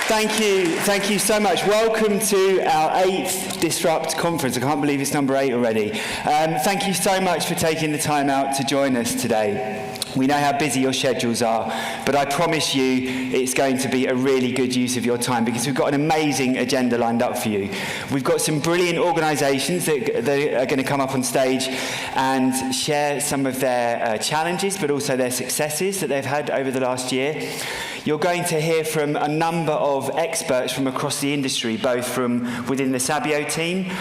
Thank you so much. Welcome to our 8th Disrupt conference. I can't believe it's number 8 already. Thank you so much for taking the time out to join us today. We know how busy your schedules are, but I promise you it's going to be a really good use of your time because we've got an amazing agenda lined up for you. We've got some brilliant organisations that are going to come up on stage and share some of their challenges, but also their successes that they've had over the last year. You're going to hear from a number of experts from across the industry, both from within the Sabio team,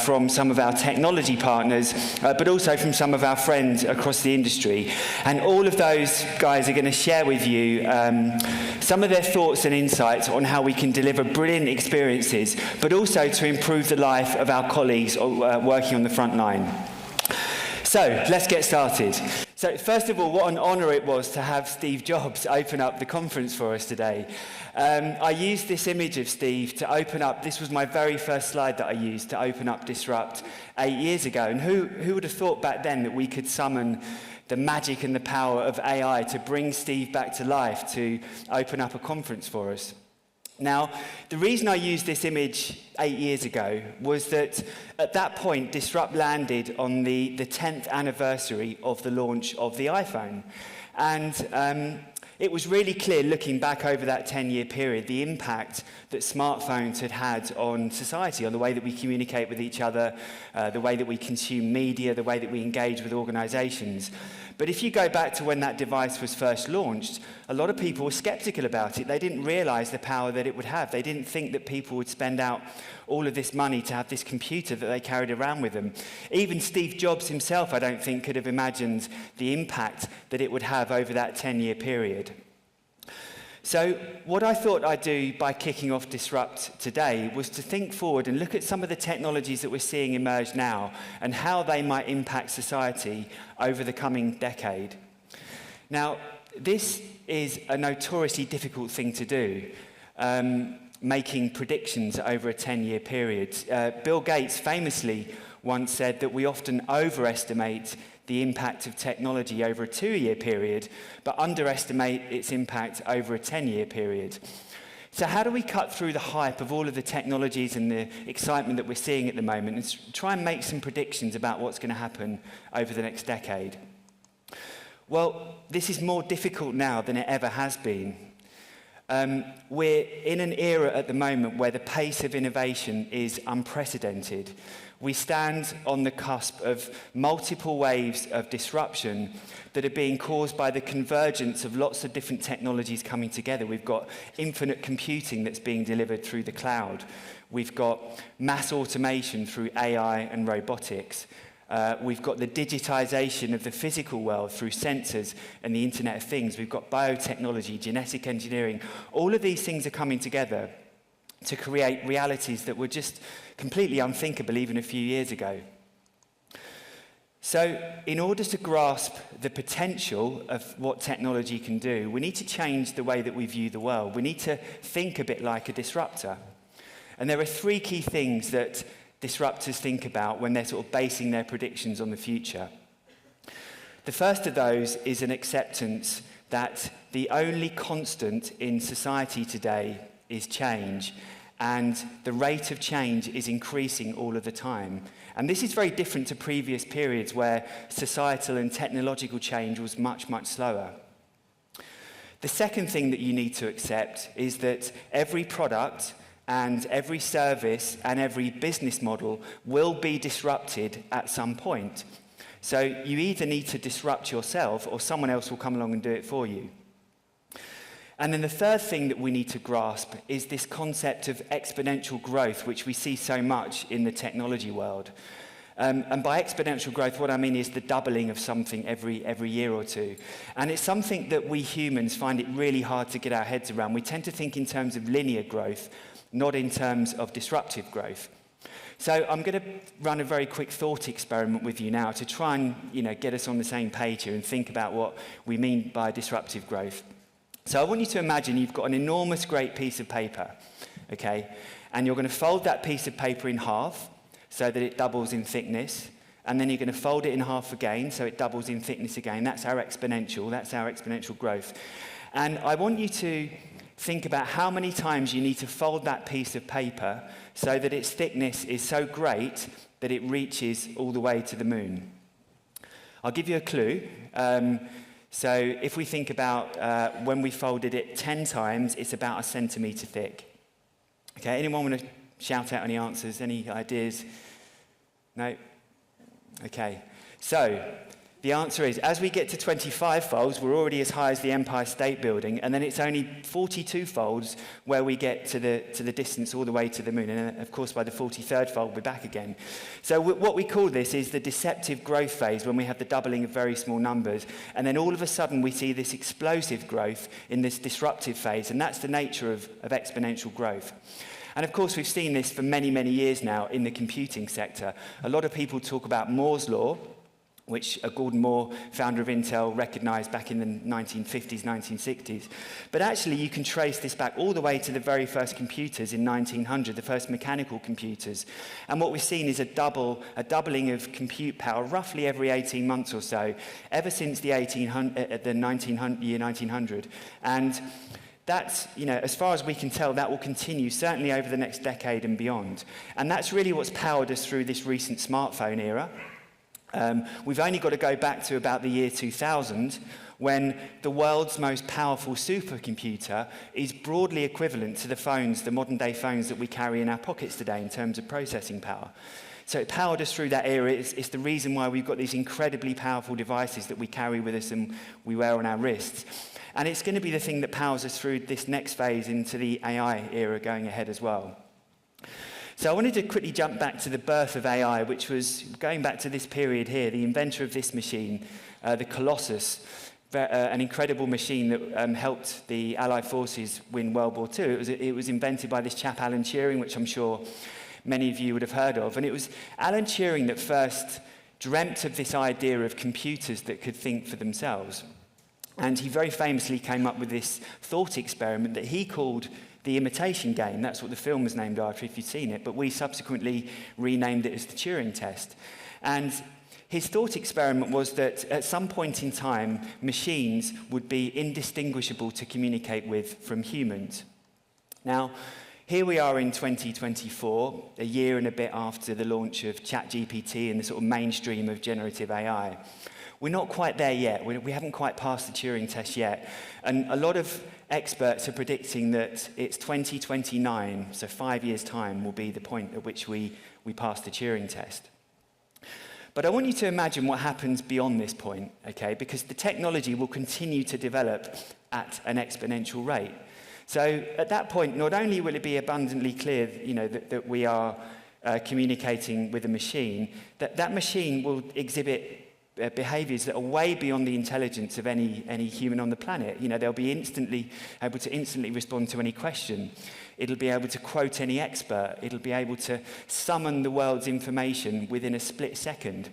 from some of our technology partners, but also from some of our friends across the industry. And all of those guys are going to share with you some of their thoughts and insights on how we can deliver brilliant experiences, but also to improve the life of our colleagues working on the front line. So, let's get started. So, first of all, what an honour it was to have Steve Jobs open up the conference for us today. I used this image of Steve to open up, this was my very first slide that I used to open up Disrupt 8 years ago. And who would have thought back then that we could summon the magic and the power of AI to bring Steve back to life, to open up a conference for us? Now, the reason I used this image 8 years ago was that at that point, Disrupt landed on the 10th anniversary of the launch of the iPhone. And it was really clear, looking back over that 10-year period, the impact that smartphones had had on society, on the way that we communicate with each other, the way that we consume media, the way that we engage with organisations. But if you go back to when that device was first launched, a lot of people were skeptical about it. They didn't realise the power that it would have. They didn't think that people would spend out all of this money to have this computer that they carried around with them. Even Steve Jobs himself, I don't think, could have imagined the impact that it would have over that 10-year period. So what I thought I'd do by kicking off Disrupt today was to think forward and look at some of the technologies that we're seeing emerge now and how they might impact society over the coming decade. Now, this is a notoriously difficult thing to do, making predictions over a 10-year period. Bill Gates famously once said that we often overestimate the impact of technology over a 2-year period, but underestimate its impact over a 10-year period. So how do we cut through the hype of all of the technologies and the excitement that we're seeing at the moment and try and make some predictions about what's going to happen over the next decade? Well, this is more difficult now than it ever has been. We're in an era at the moment where the pace of innovation is unprecedented. We stand on the cusp of multiple waves of disruption that are being caused by the convergence of lots of different technologies coming together. We've got infinite computing that's being delivered through the cloud. We've got mass automation through AI and robotics. We've got the digitization of the physical world through sensors and the Internet of Things. We've got biotechnology, genetic engineering. All of these things are coming together to create realities that were just completely unthinkable even a few years ago. So, in order to grasp the potential of what technology can do, we need to change the way that we view the world. We need to think a bit like a disruptor. And there are 3 key things that disruptors think about when they're sort of basing their predictions on the future. The first of those is an acceptance that the only constant in society today is change, and the rate of change is increasing all of the time. And this is very different to previous periods where societal and technological change was much, much slower. The second thing that you need to accept is that every product and every service and every business model will be disrupted at some point. So you either need to disrupt yourself or someone else will come along and do it for you. And then the third thing that we need to grasp is this concept of exponential growth, which we see so much in the technology world. And by exponential growth, what I mean is the doubling of something every year or two. And it's something that we humans find it really hard to get our heads around. We tend to think in terms of linear growth, not in terms of disruptive growth. So I'm going to run a very quick thought experiment with you now to try and get us on the same page here and think about what we mean by disruptive growth. So I want you to imagine you've got an enormous great piece of paper, okay? And you're going to fold that piece of paper in half so that it doubles in thickness. And then you're going to fold it in half again so it doubles in thickness again. That's our exponential growth. And I want you to think about how many times you need to fold that piece of paper so that its thickness is so great that it reaches all the way to the moon. I'll give you a clue. So if we think about when we folded it 10 times, it's about 1 centimetre thick. Okay, anyone want to shout out any answers, any ideas? No? Okay, so the answer is, as we get to 25 folds, we're already as high as the Empire State Building, and then it's only 42 folds where we get to the distance all the way to the moon. And of course, by the 43rd fold, we're back again. So what we call this is the deceptive growth phase, when we have the doubling of very small numbers. And then all of a sudden, we see this explosive growth in this disruptive phase, and that's the nature of exponential growth. And of course, we've seen this for many, many years now in the computing sector. A lot of people talk about Moore's Law, which Gordon Moore, founder of Intel, recognized back in the 1950s, 1960s. But actually, you can trace this back all the way to the very first computers in 1900, the first mechanical computers. And what we've seen is a doubling of compute power roughly every 18 months or so, ever since the year 1900. And that's, as far as we can tell, that will continue, certainly over the next decade and beyond. And that's really what's powered us through this recent smartphone era. We've only got to go back to about the year 2000, when the world's most powerful supercomputer is broadly equivalent to the modern-day phones that we carry in our pockets today in terms of processing power. So it powered us through that era. It's the reason why we've got these incredibly powerful devices that we carry with us and we wear on our wrists. And it's going to be the thing that powers us through this next phase into the AI era going ahead as well. So I wanted to quickly jump back to the birth of AI, which was going back to this period here, the inventor of this machine, the Colossus, an incredible machine that helped the Allied forces win World War II. It was invented by this chap, Alan Turing, which I'm sure many of you would have heard of. And it was Alan Turing that first dreamt of this idea of computers that could think for themselves. And he very famously came up with this thought experiment that he called the imitation game. That's what the film was named after, if you've seen it, but we subsequently renamed it as the Turing test. And his thought experiment was that at some point in time, machines would be indistinguishable to communicate with from humans. Now, here we are in 2024, a year and a bit after the launch of ChatGPT and the sort of mainstream of generative AI. We're not quite there yet. We haven't quite passed the Turing test yet. And a lot of experts are predicting that it's 2029, so 5 years' time, will be the point at which we pass the Turing test. But I want you to imagine what happens beyond this point, okay? Because the technology will continue to develop at an exponential rate. So at that point, not only will it be abundantly clear, that we are communicating with a machine, that machine will exhibit behaviors that are way beyond the intelligence of any human on the planet. They'll be able to instantly respond to any question. It'll be able to quote any expert. It'll be able to summon the world's information within a split second.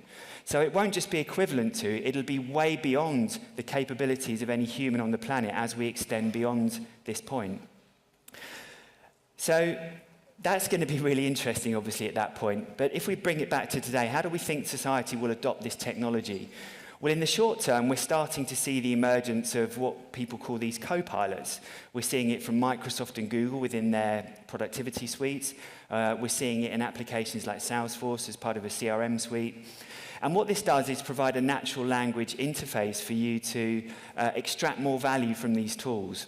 So it won't just be equivalent to, it'll be way beyond the capabilities of any human on the planet as we extend beyond this point. So that's going to be really interesting, obviously, at that point. But if we bring it back to today, how do we think society will adopt this technology? Well, in the short term, we're starting to see the emergence of what people call these co-pilots. We're seeing it from Microsoft and Google within their productivity suites. We're seeing it in applications like Salesforce as part of a CRM suite. And what this does is provide a natural language interface for you to extract more value from these tools.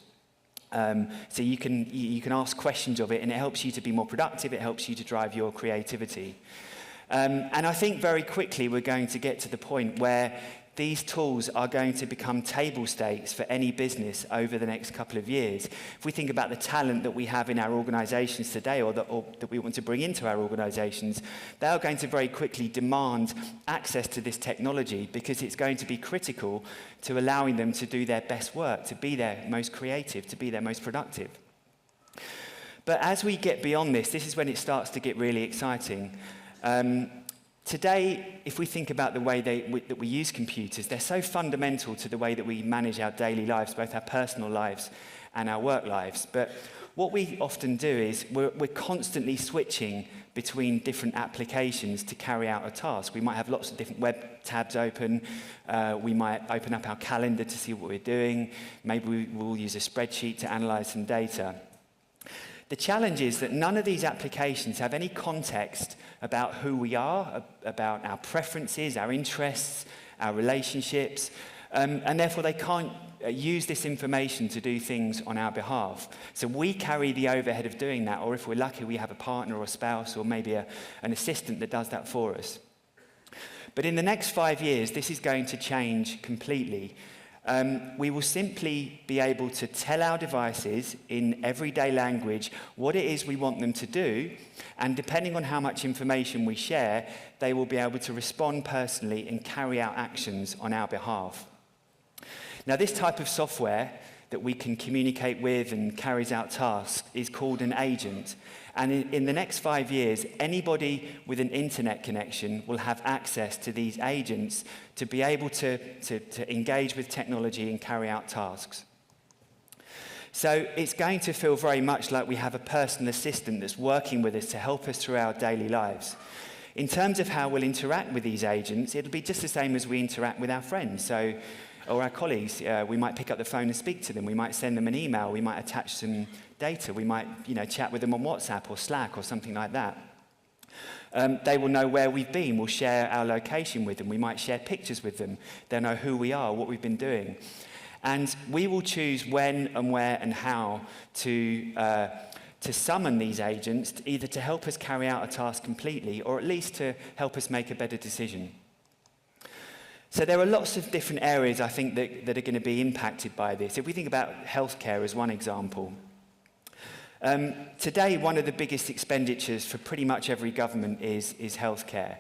So you can ask questions of it, and it helps you to be more productive. It helps you to drive your creativity. And I think very quickly we're going to get to the point where these tools are going to become table stakes for any business over the next couple of years. If we think about the talent that we have in our organizations today, or that we want to bring into our organizations, they are going to very quickly demand access to this technology, because it's going to be critical to allowing them to do their best work, to be their most creative, to be their most productive. But as we get beyond this is when it starts to get really exciting. Today, if we think about the way that we use computers, they're so fundamental to the way that we manage our daily lives, both our personal lives and our work lives. But what we often do is we're constantly switching between different applications to carry out a task. We might have lots of different web tabs open. We might open up our calendar to see what we're doing. Maybe we'll use a spreadsheet to analyze some data. The challenge is that none of these applications have any context about who we are, about our preferences, our interests, our relationships, and therefore they can't use this information to do things on our behalf. So we carry the overhead of doing that, or if we're lucky, we have a partner or a spouse or maybe an assistant that does that for us. But in the next 5 years, this is going to change completely. We will simply be able to tell our devices in everyday language what it is we want them to do, and depending on how much information we share, they will be able to respond personally and carry out actions on our behalf. Now, this type of software that we can communicate with and carries out tasks is called an agent. And in the next 5 years, anybody with an internet connection will have access to these agents to be able to engage with technology and carry out tasks. So it's going to feel very much like we have a personal assistant that's working with us to help us through our daily lives. In terms of how we'll interact with these agents, it'll be just the same as we interact with our friends. Or our colleagues, we might pick up the phone and speak to them. We might send them an email. We might attach some data. We might, chat with them on WhatsApp or Slack or something like that. They will know where we've been. We'll share our location with them. We might share pictures with them. They'll know who we are, what we've been doing. And we will choose when and where and how to summon these agents, either to help us carry out a task completely or at least to help us make a better decision. So there are lots of different areas, I think, that are going to be impacted by this. If we think about healthcare as one example, today one of the biggest expenditures for pretty much every government is healthcare.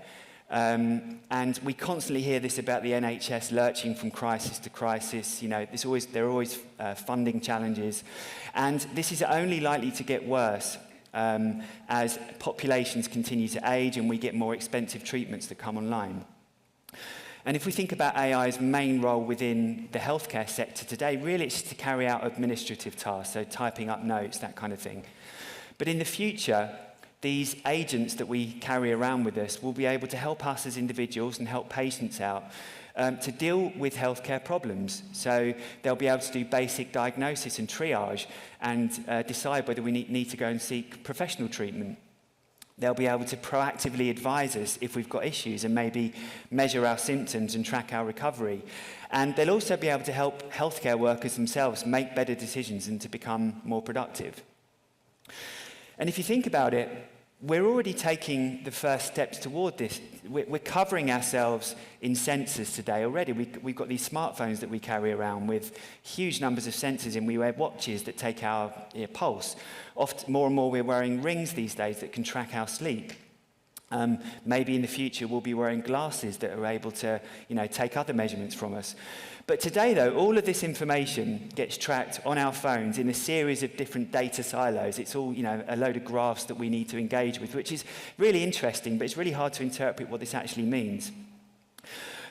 And we constantly hear this about the NHS lurching from crisis to crisis. There are always funding challenges. And this is only likely to get worse as populations continue to age and we get more expensive treatments that come online. And if we think about AI's main role within the healthcare sector today, really it's to carry out administrative tasks, so typing up notes, that kind of thing. But in the future, these agents that we carry around with us will be able to help us as individuals and help patients out to deal with healthcare problems. So they'll be able to do basic diagnosis and triage and decide whether we need to go and seek professional treatment. They'll be able to proactively advise us if we've got issues and maybe measure our symptoms and track our recovery. And they'll also be able to help healthcare workers themselves make better decisions and to become more productive. And if you think about it, we're already taking the first steps toward this. We're covering ourselves in sensors today already. We've got these smartphones that we carry around with huge numbers of sensors in. We wear watches that take our pulse. Often, more and more, we're wearing rings these days that can track our sleep. Maybe in the future, we'll be wearing glasses that are able to, take other measurements from us. But today, though, all of this information gets tracked on our phones in a series of different data silos. It's all, a load of graphs that we need to engage with, which is really interesting, but it's really hard to interpret what this actually means.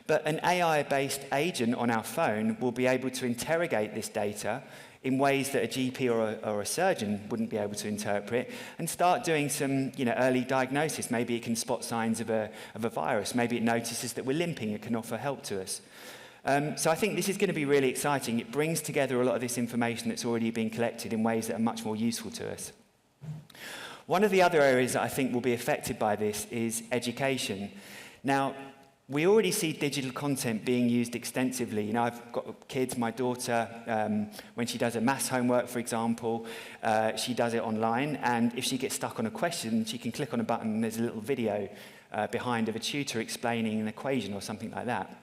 But an AI-based agent on our phone will be able to interrogate this data in ways that a GP or a surgeon wouldn't be able to interpret, and start doing some early diagnosis. Maybe it can spot signs of a virus. Maybe it notices that we're limping. It can offer help to us. So I think this is going to be really exciting. It brings together a lot of this information that's already been collected in ways that are much more useful to us. One of the other areas that I think will be affected by this is education. Now, we already see digital content being used extensively. I've got kids, my daughter, when she does her maths homework, for example, she does it online, and if she gets stuck on a question, she can click on a button and there's a little video behind of a tutor explaining an equation or something like that.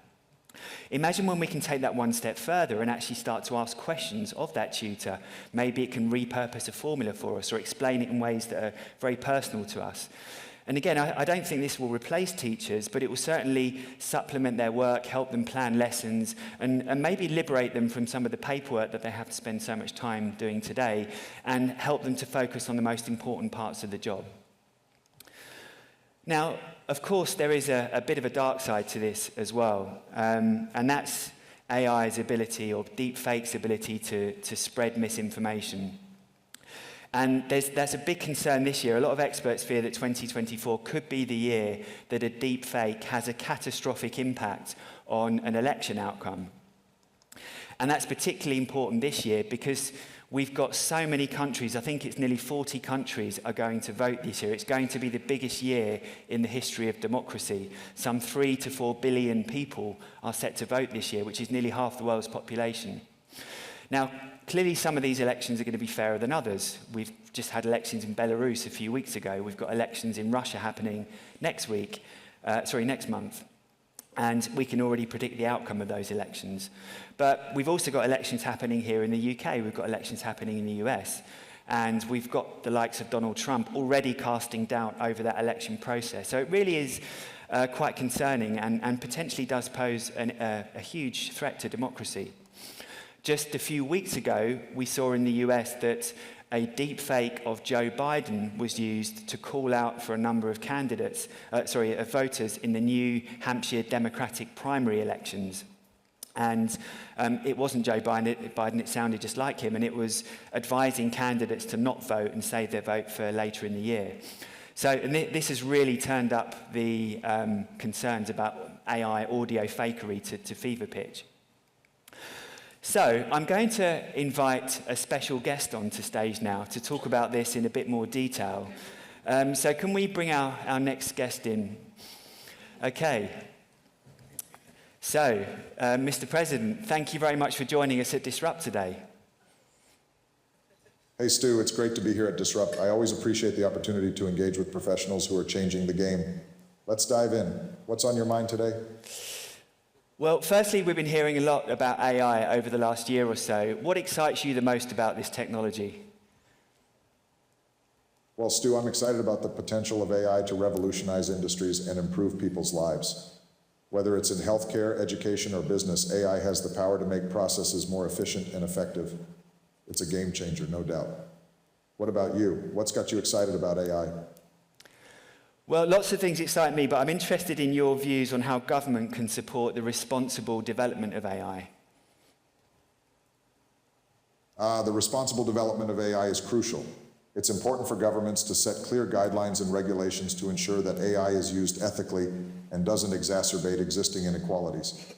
Imagine when we can take that one step further and actually start to ask questions of that tutor. Maybe it can repurpose a formula for us or explain it in ways that are very personal to us. And again, I don't think this will replace teachers, but it will certainly supplement their work, help them plan lessons, and maybe liberate them from some of the paperwork that they have to spend so much time doing today, and help them to focus on the most important parts of the job. Now, of course, there is a bit of a dark side to this as well, and that's AI's ability, or deepfake's ability, to spread misinformation. And there's a big concern this year. A lot of experts fear that 2024 could be the year that a deep fake has a catastrophic impact on an election outcome. And that's particularly important this year because we've got so many countries, I think it's nearly 40 countries are going to vote this year. It's going to be the biggest year in the history of democracy. Some 3 to 4 billion people are set to vote this year, which is nearly half the world's population. Now, clearly some of these elections are going to be fairer than others. We've just had elections in Belarus a few weeks ago. We've got elections in Russia happening next month. And we can already predict the outcome of those elections. But we've also got elections happening here in the UK. We've got elections happening in the US. And we've got the likes of Donald Trump already casting doubt over that election process. So it really is quite concerning and potentially does pose a huge threat to democracy. Just a few weeks ago, we saw in the US that a deep fake of Joe Biden was used to call out for a number of voters in the New Hampshire Democratic primary elections. And it wasn't Joe Biden, it sounded just like him, and it was advising candidates to not vote and save their vote for later in the year. So this has really turned up the concerns about AI audio fakery to fever pitch. So I'm going to invite a special guest onto stage now to talk about this in a bit more detail. So can we bring our next guest in? Okay. So, Mr. President, thank you very much for joining us at Disrupt today. Hey, Stu, it's great to be here at Disrupt. I always appreciate the opportunity to engage with professionals who are changing the game. Let's dive in. What's on your mind today? Well, firstly, we've been hearing a lot about AI over the last year or so. What excites you the most about this technology? Well, Stu, I'm excited about the potential of AI to revolutionize industries and improve people's lives. Whether it's in healthcare, education, or business, AI has the power to make processes more efficient and effective. It's a game changer, no doubt. What about you? What's got you excited about AI? Well, lots of things excite me, but I'm interested in your views on how government can support the responsible development of AI. The responsible development of AI is crucial. It's important for governments to set clear guidelines and regulations to ensure that AI is used ethically and doesn't exacerbate existing inequalities.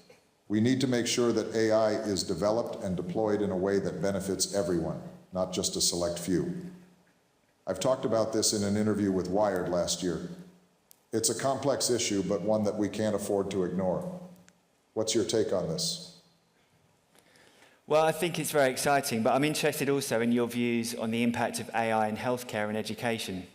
We need to make sure that AI is developed and deployed in a way that benefits everyone, not just a select few. I've talked about this in an interview with Wired last year. It's a complex issue, but one that we can't afford to ignore. What's your take on this? Well, I think it's very exciting, but I'm interested also in your views on the impact of AI in healthcare and education.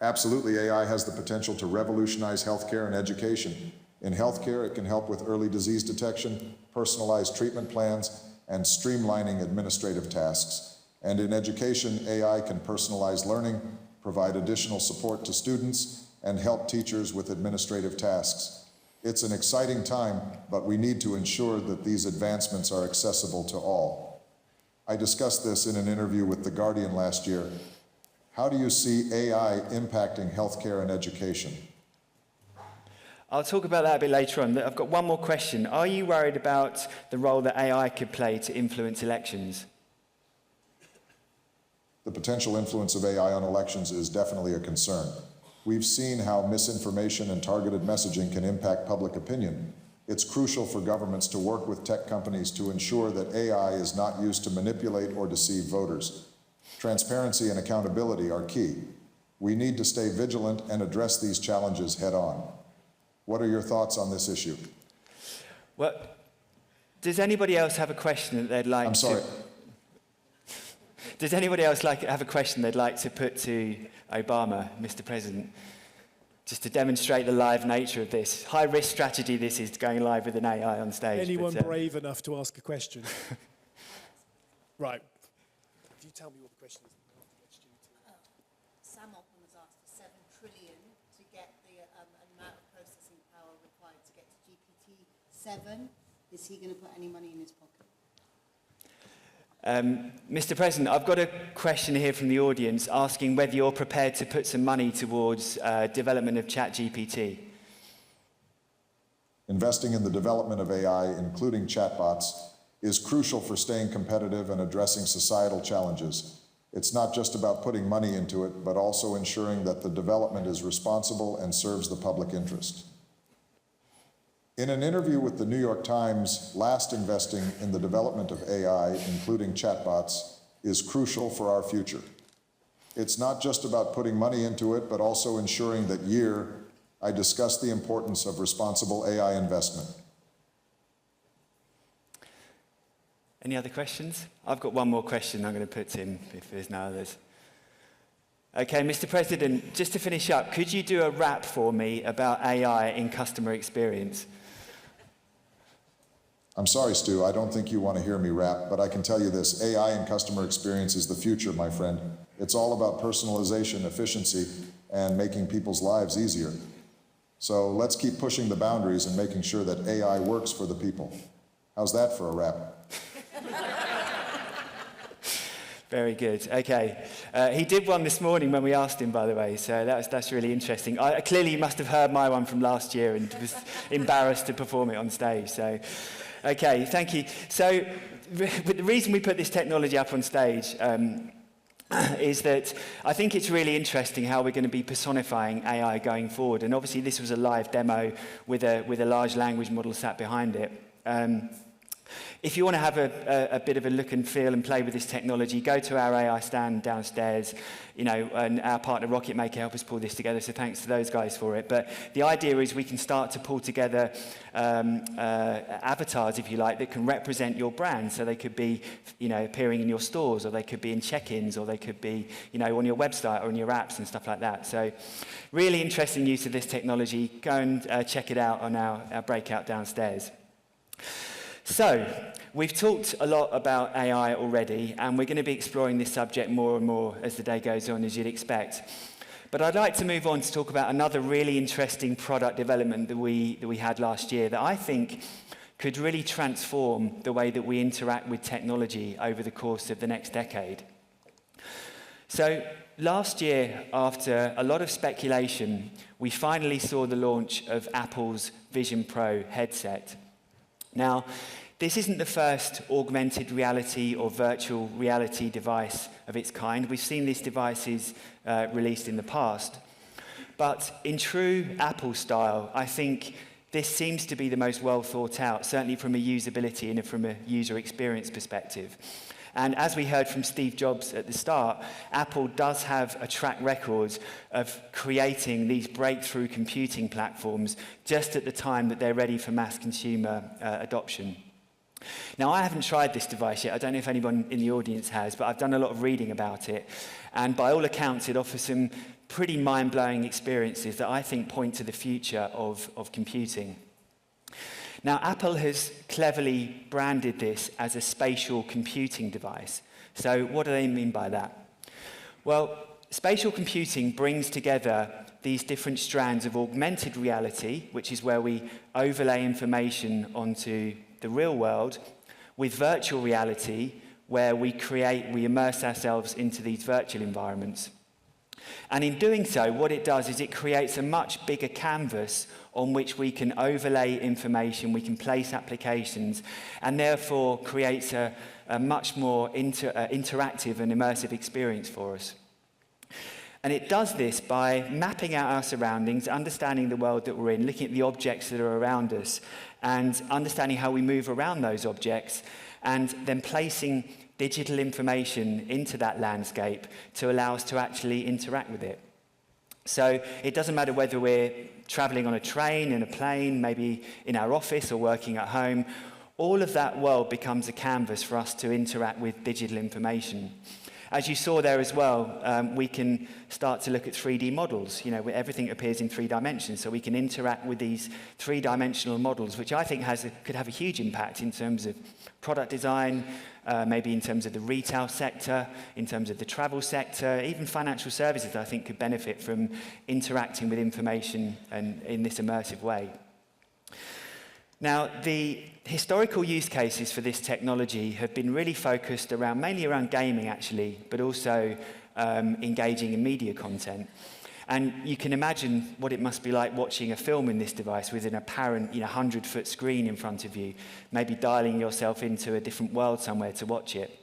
Absolutely, AI has the potential to revolutionize healthcare and education. In healthcare, it can help with early disease detection, personalized treatment plans, and streamlining administrative tasks. And in education, AI can personalize learning, provide additional support to students, and help teachers with administrative tasks. It's an exciting time, but we need to ensure that these advancements are accessible to all. I discussed this in an interview with The Guardian last year. How do you see AI impacting healthcare and education? I'll talk about that a bit later on. I've got one more question. Are you worried about the role that AI could play to influence elections? The potential influence of AI on elections is definitely a concern. We've seen how misinformation and targeted messaging can impact public opinion. It's crucial for governments to work with tech companies to ensure that AI is not used to manipulate or deceive voters. Transparency and accountability are key. We need to stay vigilant and address these challenges head on. What are your thoughts on this issue? Well, does anybody else have a question that they'd like to... Does anybody else have a question they'd like to put to Obama, Mr. President? Just to demonstrate the live nature of this. High-risk strategy this is, going live with an AI on stage. Anyone brave enough to ask a question? Right. Could you tell me what the question is? Sam Altman has asked for 7 trillion to get the amount of processing power required to get to GPT-7. Is he going to put any money in his pocket? Mr. President, I've got a question here from the audience asking whether you're prepared to put some money towards development of ChatGPT. Investing in the development of AI, including chatbots, is crucial for staying competitive and addressing societal challenges. It's not just about putting money into it, but also ensuring that the development is responsible and serves the public interest. In an interview with the New York Times, last investing in the development of AI, including chatbots, is crucial for our future. It's not just about putting money into it, but also ensuring that I discuss the importance of responsible AI investment. Any other questions? I've got one more question I'm going to put to him if there's no others. Okay, Mr. President, just to finish up, could you do a rap for me about AI in customer experience? I'm sorry, Stu, I don't think you want to hear me rap, but I can tell you this, AI in customer experience is the future, my friend. It's all about personalization, efficiency, and making people's lives easier. So let's keep pushing the boundaries and making sure that AI works for the people. How's that for a rap? Very good. Okay. He did one this morning when we asked him, by the way, so that's really interesting. Clearly, you must have heard my one from last year and was embarrassed to perform it on stage. So, okay, thank you. So, the reason we put this technology up on stage is that I think it's really interesting how we're going to be personifying AI going forward. And obviously, this was a live demo with a large language model sat behind it. If you want to have a bit of a look and feel and play with this technology, go to our AI stand downstairs, and our partner Rocket Maker helped us pull this together, so thanks to those guys for it. But the idea is we can start to pull together avatars, if you like, that can represent your brand. So they could be, appearing in your stores, or they could be in check-ins, or they could be, on your website or in your apps and stuff like that. So really interesting use of this technology. Go and check it out on our breakout downstairs. So, we've talked a lot about AI already, and we're going to be exploring this subject more and more as the day goes on, as you'd expect. But I'd like to move on to talk about another really interesting product development that we had last year that I think could really transform the way that we interact with technology over the course of the next decade. So, last year, after a lot of speculation, we finally saw the launch of Apple's Vision Pro headset. Now, this isn't the first augmented reality or virtual reality device of its kind. We've seen these devices released in the past. But in true Apple style, I think this seems to be the most well thought out, certainly from a usability and from a user experience perspective. And as we heard from Steve Jobs at the start, Apple does have a track record of creating these breakthrough computing platforms just at the time that they're ready for mass consumer adoption. Now, I haven't tried this device yet. I don't know if anyone in the audience has, but I've done a lot of reading about it. And by all accounts, it offers some pretty mind-blowing experiences that I think point to the future of computing. Now, Apple has cleverly branded this as a spatial computing device. So what do they mean by that? Well, spatial computing brings together these different strands of augmented reality, which is where we overlay information onto the real world, with virtual reality, where we immerse ourselves into these virtual environments. And in doing so, what it does is it creates a much bigger canvas on which we can overlay information, we can place applications, and therefore creates a much more interactive and immersive experience for us. And it does this by mapping out our surroundings, understanding the world that we're in, looking at the objects that are around us, and understanding how we move around those objects, and then placing digital information into that landscape to allow us to actually interact with it. So it doesn't matter whether we're traveling on a train, in a plane, maybe in our office or working at home, all of that world becomes a canvas for us to interact with digital information. As you saw there as well, we can start to look at 3D models, where everything appears in 3 dimensions, so we can interact with these 3-dimensional models, which I think could have a huge impact in terms of product design, maybe in terms of the retail sector, in terms of the travel sector, even financial services, I think, could benefit from interacting with information and in this immersive way. Now, the historical use cases for this technology have been really focused mainly around gaming, actually, but also engaging in media content. And you can imagine what it must be like watching a film in this device with an apparent 100-foot screen in front of you, maybe dialing yourself into a different world somewhere to watch it.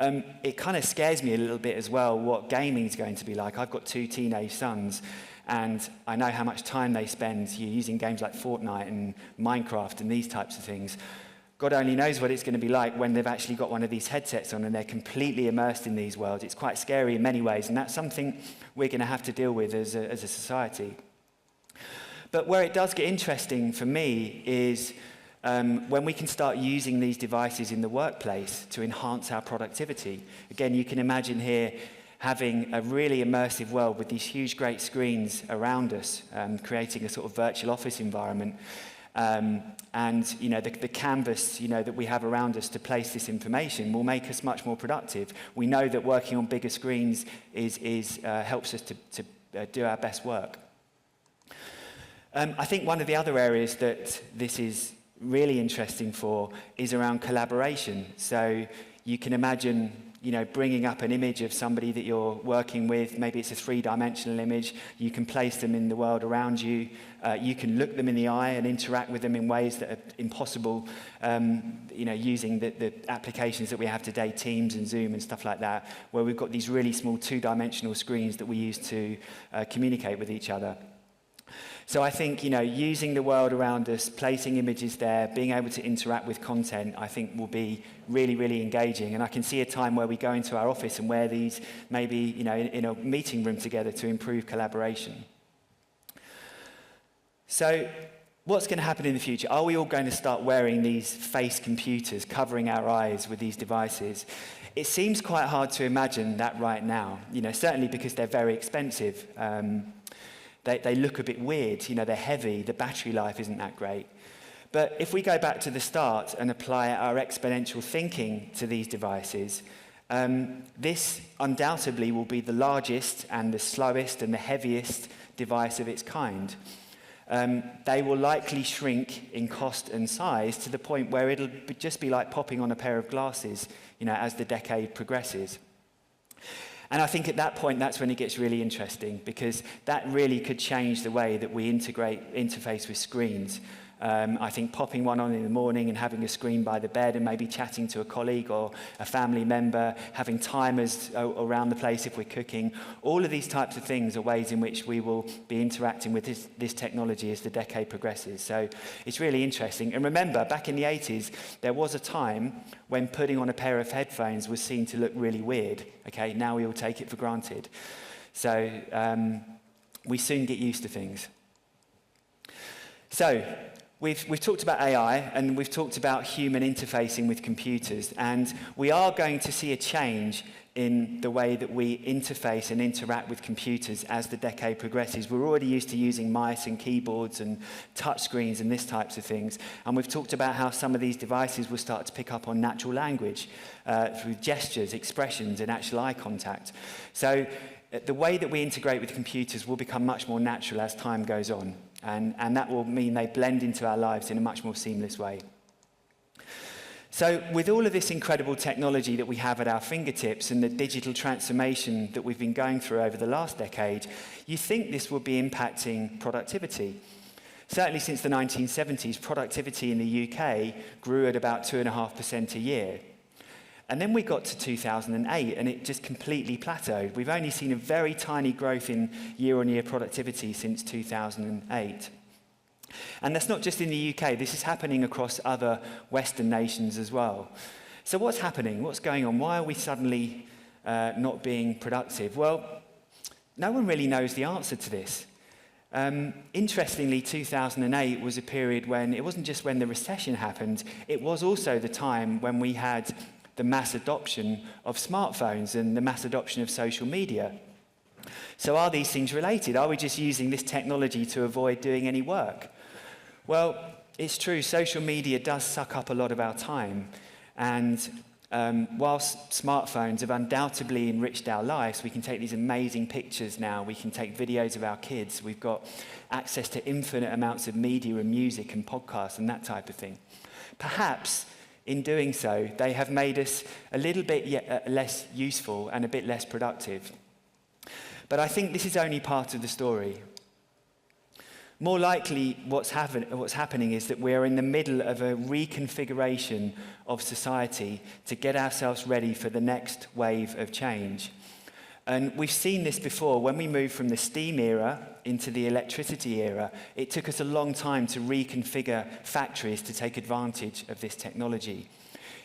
It kind of scares me a little bit as well what gaming is going to be like. I've got 2 teenage sons, and I know how much time they spend using games like Fortnite and Minecraft and these types of things. God only knows what it's going to be like when they've actually got one of these headsets on and they're completely immersed in these worlds. It's quite scary in many ways, and that's something we're going to have to deal with as a society. But where it does get interesting for me is when we can start using these devices in the workplace to enhance our productivity. Again, you can imagine here having a really immersive world with these huge, great screens around us, creating a sort of virtual office environment. And the canvas that we have around us to place this information will make us much more productive. We know that working on bigger screens helps us to do our best work. I think one of the other areas that this is really interesting for is around collaboration. So you can imagine bringing up an image of somebody that you're working with. Maybe it's a 3-dimensional image. You can place them in the world around you. You can look them in the eye and interact with them in ways that are impossible, using the applications that we have today, Teams and Zoom and stuff like that, where we've got these really small 2-dimensional screens that we use to communicate with each other. So I think, using the world around us, placing images there, being able to interact with content, I think will be really, really engaging. And I can see a time where we go into our office and wear these maybe, in a meeting room together to improve collaboration. So what's going to happen in the future? Are we all going to start wearing these face computers, covering our eyes with these devices? It seems quite hard to imagine that right now, certainly because they're very expensive. They look a bit weird, they're heavy, the battery life isn't that great. But if we go back to the start and apply our exponential thinking to these devices, this undoubtedly will be the largest and the slowest and the heaviest device of its kind. They will likely shrink in cost and size to the point where it'll just be like popping on a pair of glasses, as the decade progresses. And I think at that point, that's when it gets really interesting, because that really could change the way that we interface with screens. I think popping one on in the morning and having a screen by the bed and maybe chatting to a colleague or a family member, having timers around the place if we're cooking, all of these types of things are ways in which we will be interacting with this technology as the decade progresses. So it's really interesting. And remember, back in the 80s, there was a time when putting on a pair of headphones was seen to look really weird. Okay, now we all take it for granted. So we soon get used to things. So We've talked about AI, and we've talked about human interfacing with computers, and we are going to see a change in the way that we interface and interact with computers as the decade progresses. We're already used to using mice and keyboards and touchscreens and this types of things, and we've talked about how some of these devices will start to pick up on natural language through gestures, expressions, and actual eye contact. So the way that we integrate with computers will become much more natural as time goes on. And that will mean they blend into our lives in a much more seamless way. So with all of this incredible technology that we have at our fingertips and the digital transformation that we've been going through over the last decade, you think this will be impacting productivity. Certainly since the 1970s, productivity in the UK grew at about 2.5% a year. And then we got to 2008, and it just completely plateaued. We've only seen a very tiny growth in year-on-year productivity since 2008. And that's not just in the UK. This is happening across other Western nations as well. So what's happening? What's going on? Why are we suddenly not being productive? Well, no one really knows the answer to this. Interestingly, 2008 was a period when it wasn't just when the recession happened, it was also the time when we had the mass adoption of smartphones and the mass adoption of social media. So are these things related? Are we just using this technology to avoid doing any work? Well, it's true, social media does suck up a lot of our time. And whilst smartphones have undoubtedly enriched our lives, we can take these amazing pictures now, we can take videos of our kids, we've got access to infinite amounts of media and music and podcasts and that type of thing. Perhaps in doing so, they have made us a little bit less useful and a bit less productive. But I think this is only part of the story. More likely, what's happening is that we're in the middle of a reconfiguration of society to get ourselves ready for the next wave of change. And we've seen this before. When we moved from the steam era into the electricity era, it took us a long time to reconfigure factories to take advantage of this technology.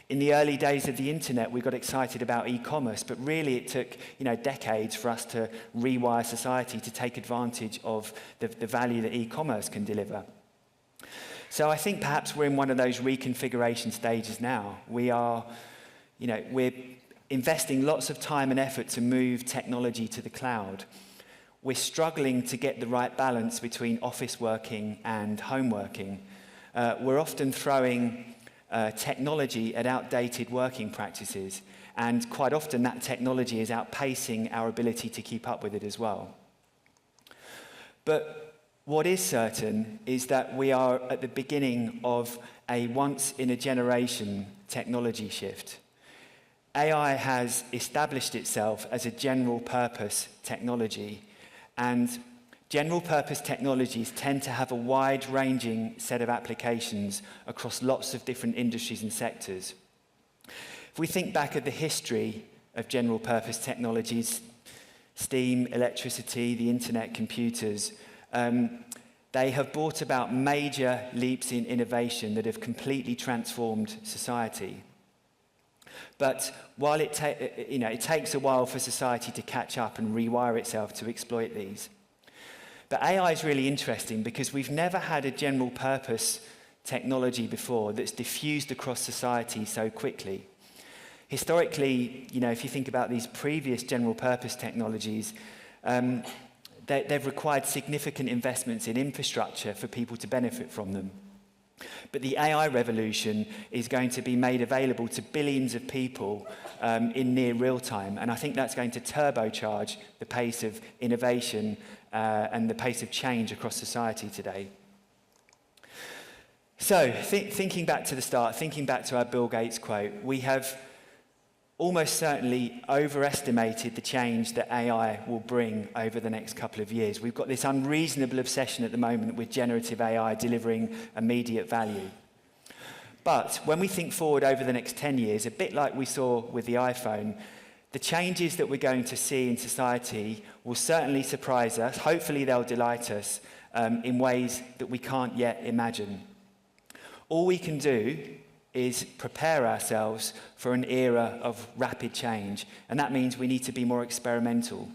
In the early days of the internet, we got excited about e-commerce, but really it took, decades for us to rewire society to take advantage of the value that e-commerce can deliver. So I think perhaps we're in one of those reconfiguration stages now. We're investing lots of time and effort to move technology to the cloud. We're struggling to get the right balance between office working and home working. We're often throwing technology at outdated working practices, and quite often that technology is outpacing our ability to keep up with it as well. But what is certain is that we are at the beginning of a once-in-a-generation technology shift. AI has established itself as a general-purpose technology, and general-purpose technologies tend to have a wide-ranging set of applications across lots of different industries and sectors. If we think back at the history of general-purpose technologies, steam, electricity, the internet, computers, they have brought about major leaps in innovation that have completely transformed society. But while it takes a while for society to catch up and rewire itself to exploit these. But AI is really interesting because we've never had a general purpose technology before that's diffused across society so quickly. Historically, if you think about these previous general purpose technologies, they've required significant investments in infrastructure for people to benefit from them. But the AI revolution is going to be made available to billions of people in near real time. And I think that's going to turbocharge the pace of innovation and the pace of change across society today. So, thinking back to the start, thinking back to our Bill Gates quote, we have almost certainly overestimated the change that AI will bring over the next couple of years. We've got this unreasonable obsession at the moment with generative AI delivering immediate value. But when we think forward over the next 10 years, a bit like we saw with the iPhone, the changes that we're going to see in society will certainly surprise us. Hopefully they'll delight us in ways that we can't yet imagine. All we can do is prepare ourselves for an era of rapid change. And that means we need to be more experimental.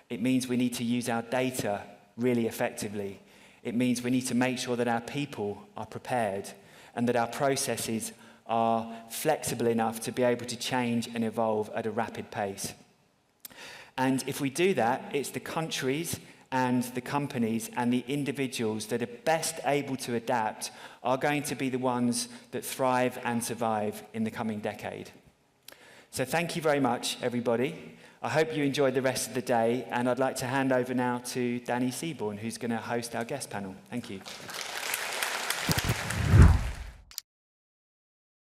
It means we need to use our data really effectively. It means we need to make sure that our people are prepared and that our processes are flexible enough to be able to change and evolve at a rapid pace. And if we do that, it's the countries and the companies and the individuals that are best able to adapt are going to be the ones that thrive and survive in the coming decade. So thank you very much, everybody. I hope you enjoyed the rest of the day, and I'd like to hand over now to Danny Seaborn, who's going to host our guest panel. Thank you.